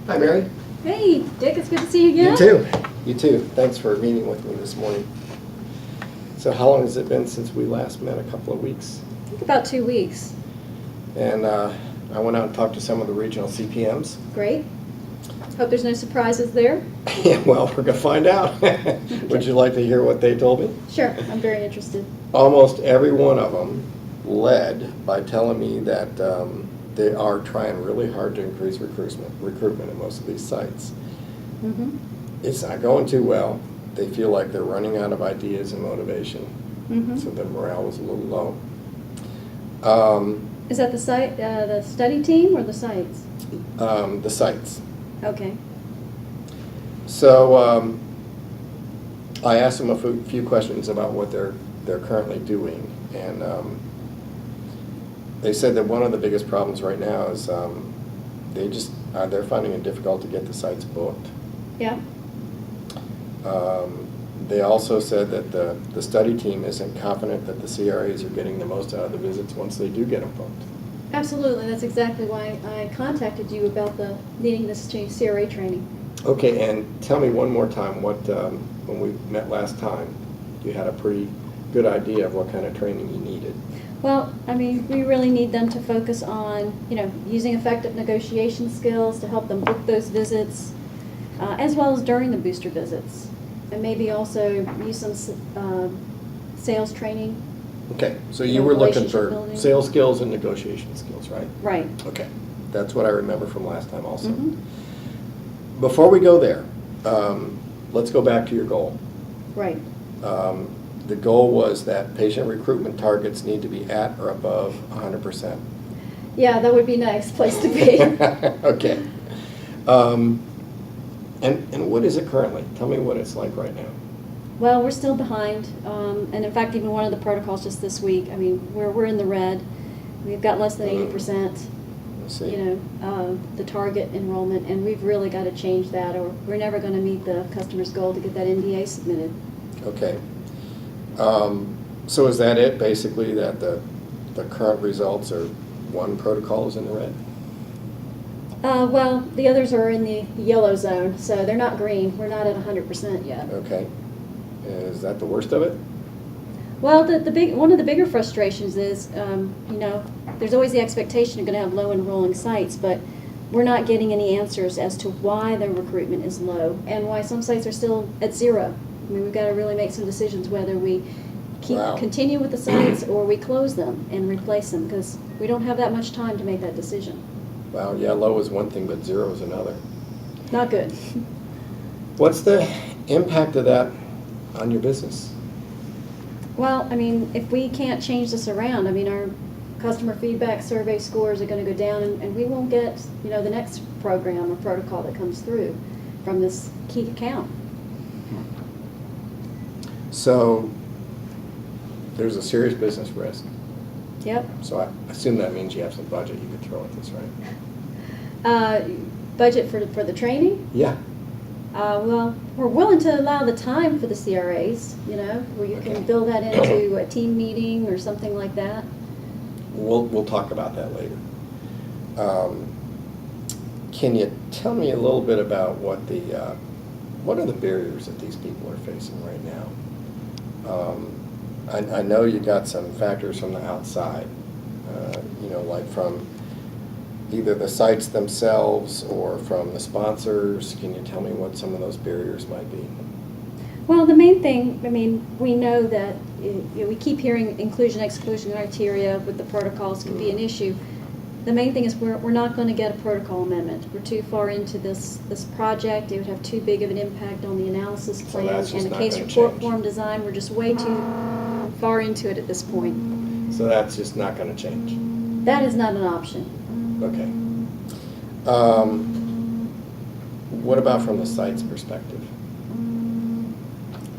Hi, Mary. Hey, Dick, it's good to see you again. You too. You too. Thanks for meeting with me this morning. So how long has it been since we last met? A couple of weeks. I think about 2 weeks. And I went out and talked to some of the regional CPMs. Great. Hope there's no surprises there. Yeah, well, we're going to find out. Would you like to hear what they told me? Sure, I'm very interested. Almost every one of them led by telling me that they are trying really hard to increase recruitment at most of these sites. Mm-hmm. It's not going too well. They feel like they're running out of ideas and motivation. Mm-hmm. So the morale was a little low. Is that the site, the study team, or the sites? The sites. Okay. So I asked them a few questions about what they're currently doing, and they said that one of the biggest problems right now is they're finding it difficult to get the sites booked. Yeah. They also said that the study team isn't confident that the CRAs are getting the most out of the visits once they do get them booked. Absolutely. That's exactly why I contacted you about needing this CRA training. Okay, and tell me one more time what when we met last time, you had a pretty good idea of what kind of training you needed. Well, I mean, we really need them to focus on, using effective negotiation skills to help them book those visits, as well as during the booster visits. And maybe also use some sales training. Okay, so you were looking for relationship building. sales skills and negotiation skills, right? Right. Okay, that's what I remember from last time also. Mm-hmm. Before we go there, let's go back to your goal. Right. The goal was that patient recruitment targets need to be at or above 100%. Yeah, that would be a nice place to be. Okay. And what is it currently? Tell me what it's like right now. Well, we're still behind, and in fact, even one of the protocols just this week, I mean, we're in the red. We've got less than 80%, Let's see. the target enrollment, and we've really got to change that, or we're never going to meet the customer's goal to get that NDA submitted. Okay. So is that it, basically, that the current results are one protocol is in the red? Well, the others are in the yellow zone, so they're not green. We're not at 100% yet. Okay. Is that the worst of it? Well, one of the bigger frustrations is, there's always the expectation you're going to have low enrolling sites, but we're not getting any answers as to why their recruitment is low and why some sites are still at zero. I mean, we've got to really make some decisions whether we continue with the sites or we close them and replace them, because we don't have that much time to make that decision. Well, yeah, low is one thing, but zero is another. Not good. What's the impact of that on your business? Well, I mean, if we can't change this around, I mean, our customer feedback survey scores are going to go down, and we won't get, the next program or protocol that comes through from this key account. So there's a serious business risk. Yep. So I assume that means you have some budget you could throw at this, right? Budget for the training? Yeah. Well, we're willing to allow the time for the CRAs, where you Okay. can build that into a team meeting or something like that. We'll talk about that later. Can you tell me a little bit about what are the barriers that these people are facing right now? I know you got some factors from the outside, like from either the sites themselves or from the sponsors. Can you tell me what some of those barriers might be? Well, the main thing, I mean, we know that we keep hearing inclusion-exclusion criteria with the protocols can be an issue. The main thing is we're not going to get a protocol amendment. We're too far into this project. It would have too big of an impact on the analysis So plan that's just and the not case gonna report change. form design. We're just way too far into it at this point. So that's just not going to change. That is not an option. Okay. What about from the site's perspective?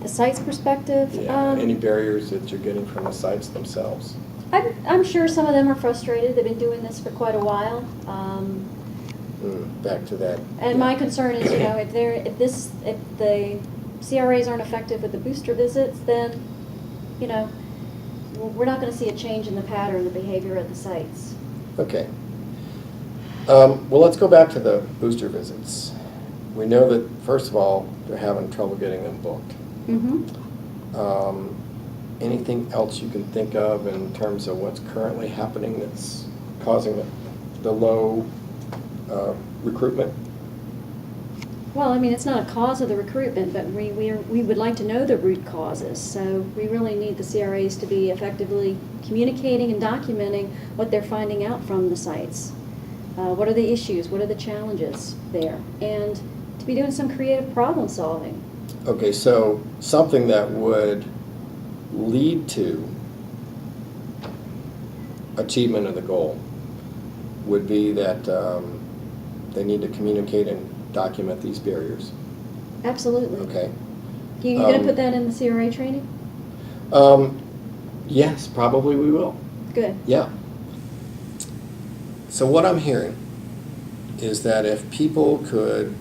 The site's perspective, Yeah. Any barriers that you're getting from the sites themselves? I'm sure some of them are frustrated. They've been doing this for quite a while. Back to that. And my concern is, if the CRAs aren't effective with the booster visits, then, we're not going to see a change in the pattern, the behavior at the sites. Okay. Well, let's go back to the booster visits. We know that, first of all, they're having trouble getting them booked. Mm-hmm. Anything else you can think of in terms of what's currently happening that's causing the low recruitment? Well, I mean, it's not a cause of the recruitment, but we would like to know the root causes. So we really need the CRAs to be effectively communicating and documenting what they're finding out from the sites. What are the issues? What are the challenges there? And to be doing some creative problem solving. Okay, so something that would lead to achievement of the goal would be that they need to communicate and document these barriers. Absolutely. Okay. You going to put that in the CRA training? Yes, probably we will. Good. Yeah. So what I'm hearing is that if people could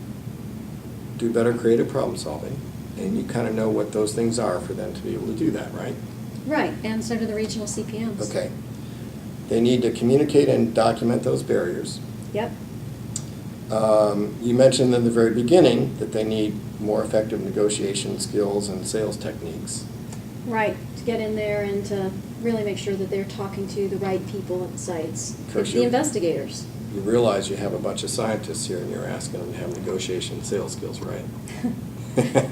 do better creative problem solving, and you kind of know what those things are for them to be able to do that, right? Right, and so do the regional CPMs. Okay. They need to communicate and document those barriers. Yep. You mentioned in the very beginning that they need more effective negotiation skills and sales techniques. Right, to get in there and to really make sure that they're talking to the right people at the sites, Course the you- investigators. You realize you have a bunch of scientists here and you're asking them to have negotiation and sales skills, right?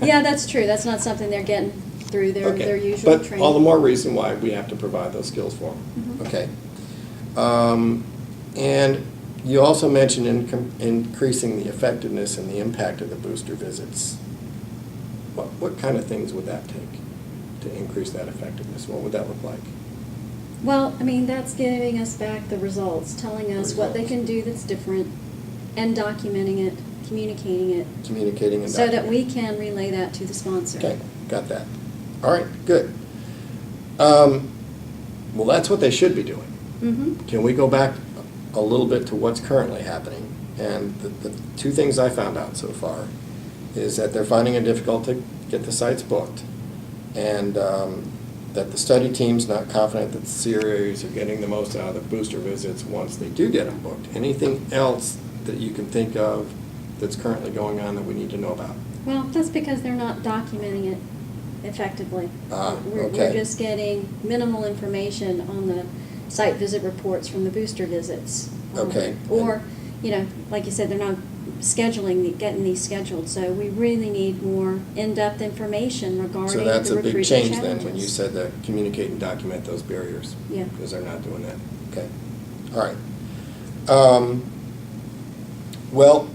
Yeah, that's true. That's not something they're getting through their Okay. usual But training. all the more reason why we have to provide those skills for them. Mhm. Okay. And you also mentioned increasing the effectiveness and the impact of the booster visits. What kind of things would that take to increase that effectiveness? What would that look like? Well, I mean, that's giving us back the results, telling us what they can do that's different, and documenting it, communicating it, Communicating and so that documenting. we can relay that to the sponsor. Okay, got that. All right, good. Well, that's what they should be doing. Mm-hmm. Can we go back a little bit to what's currently happening? And the two things I found out so far is that they're finding it difficult to get the sites booked, and that the study team's not confident that the CRAs are getting the most out of the booster visits once they do get them booked. Anything else that you can think of that's currently going on that we need to know about? Well, that's because they're not documenting it effectively. We're Okay. just getting minimal information on the site visit reports from the booster visits. Okay. Or, like you said, they're not getting these scheduled. So we really need more in-depth information regarding So the that's a recruitment big challenges. change then, when you said that communicate and document those barriers. Yeah. Because they're not doing that. Okay. All right. Well,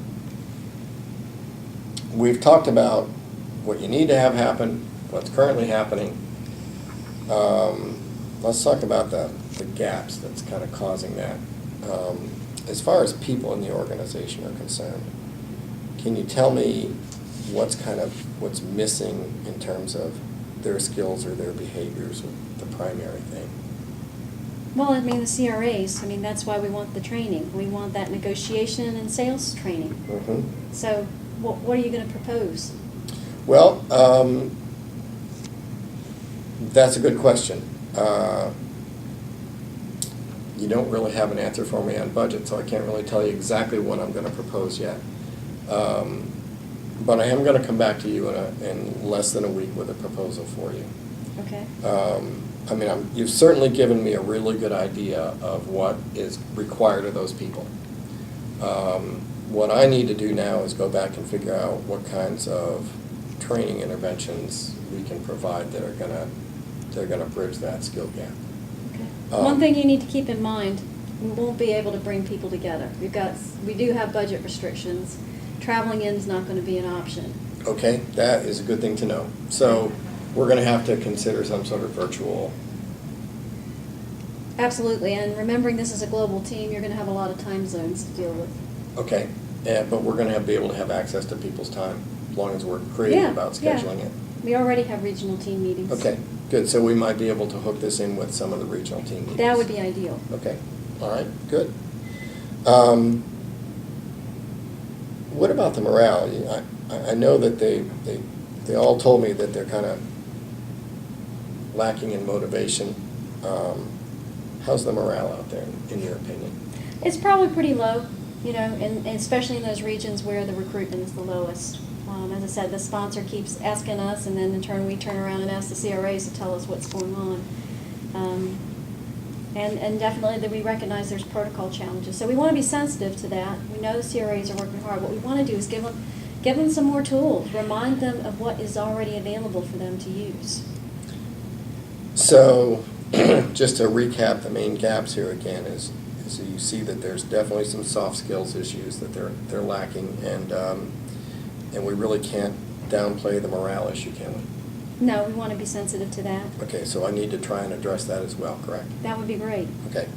we've talked about what you need to have happen, what's currently happening. Let's talk about the gaps that's kind of causing that. As far as people in the organization are concerned, can you tell me what's missing in terms of their skills or their behaviors, the primary thing? Well, I mean, the CRAs, that's why we want the training. We want that negotiation and sales training. Mm-hmm. So what are you going to propose? Well, that's a good question. You don't really have an answer for me on budget, so I can't really tell you exactly what I'm going to propose yet. But I am going to come back to you in less than a week with a proposal for you. Okay. You've certainly given me a really good idea of what is required of those people. What I need to do now is go back and figure out what kinds of training interventions we can provide that are going to bridge that skill gap. Okay. One thing you need to keep in mind, we won't be able to bring people together. We do have budget restrictions. Traveling in is not going to be an option. Okay, that is a good thing to know. So we're going to have to consider some sort of virtual. Absolutely, and remembering this is a global team, you're going to have a lot of time zones to deal with. Okay, but we're going to be able to have access to people's time as long as we're creative about scheduling it. We already have regional team meetings. Okay, good. So we might be able to hook this in with some of the regional team meetings. That would be ideal. Okay, all right, good. What about the morale? I know that they all told me that they're kind of lacking in motivation. How's the morale out there, in your opinion? It's probably pretty low. you know, and especially in those regions where the recruitment is the lowest. As I said, the sponsor keeps asking us, and then in turn we turn around and ask the CRAs to tell us what's going on. And definitely that we recognize there's protocol challenges. So we want to be sensitive to that. We know the CRAs are working hard. What we want to do is give them some more tools, remind them of what is already available for them to use. So, just to recap the main gaps here again is you see that there's definitely some soft skills issues that they're lacking, and we really can't downplay the morale issue, can we? No, we want to be sensitive to that. Okay, so I need to try and address that as well, correct? That would be great. Okay.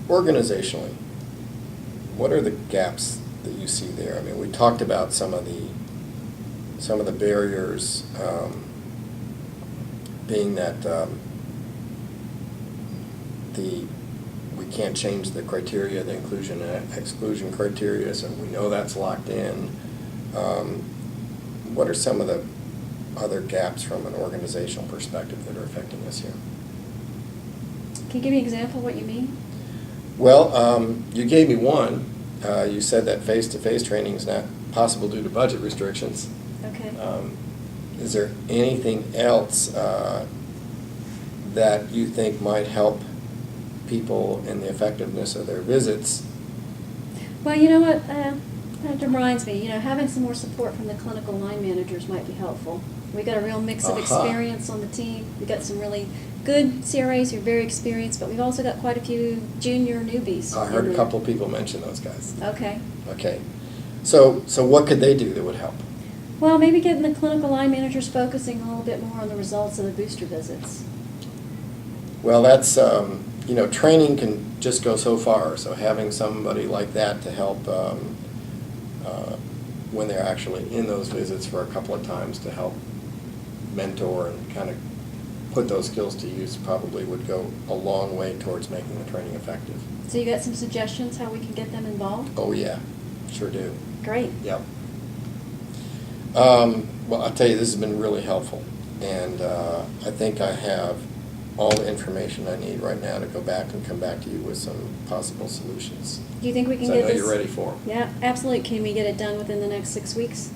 Organizationally, what are the gaps that you see there? I mean, we talked about some of the barriers, being that we can't change the criteria, the inclusion and exclusion criteria, so we know that's locked in. What are some of the other gaps from an organizational perspective that are affecting us here? Can you give me an example of what you mean? Well, you gave me one. You said that face-to-face training is not possible due to budget restrictions. Okay. Is there anything else that you think might help people in the effectiveness of their visits? Well, you know what? That reminds me, you know, having some more support from the clinical line managers might be helpful. We got a real mix of experience on the team. We got some really good CRAs who are very experienced, but we've also got quite a few junior newbies. I heard a couple of people mention those guys. Okay. Okay. So what could they do that would help? Well, maybe getting the clinical line managers focusing a little bit more on the results of the booster visits. Well, that's, training can just go so far, so having somebody like that to help when they're actually in those visits for a couple of times to help mentor and kind of put those skills to use probably would go a long way towards making the training effective. So you got some suggestions how we can get them involved? Oh, yeah, sure do. Great. Yep. Well, I'll tell you, this has been really helpful, and I think I have all the information I need right now to go back and come back to you with some possible solutions. Do you think we can So get I this? know you're ready for them. Yeah, absolutely. Can we get it done within the next 6 weeks?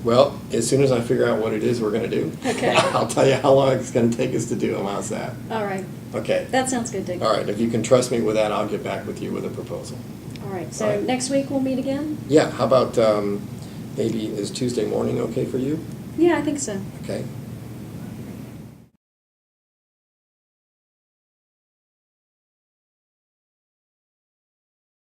Well, as soon as I figure out what it is we're going to do, Okay. I'll tell you how long it's going to take us to do them. How's that? All right. Okay. That sounds good, Dick. All right. If you can trust me with that, I'll get back with you with a proposal. All right. So All right. next week we'll meet again? Yeah. How about maybe is Tuesday morning okay for you? Yeah, I think so. Okay.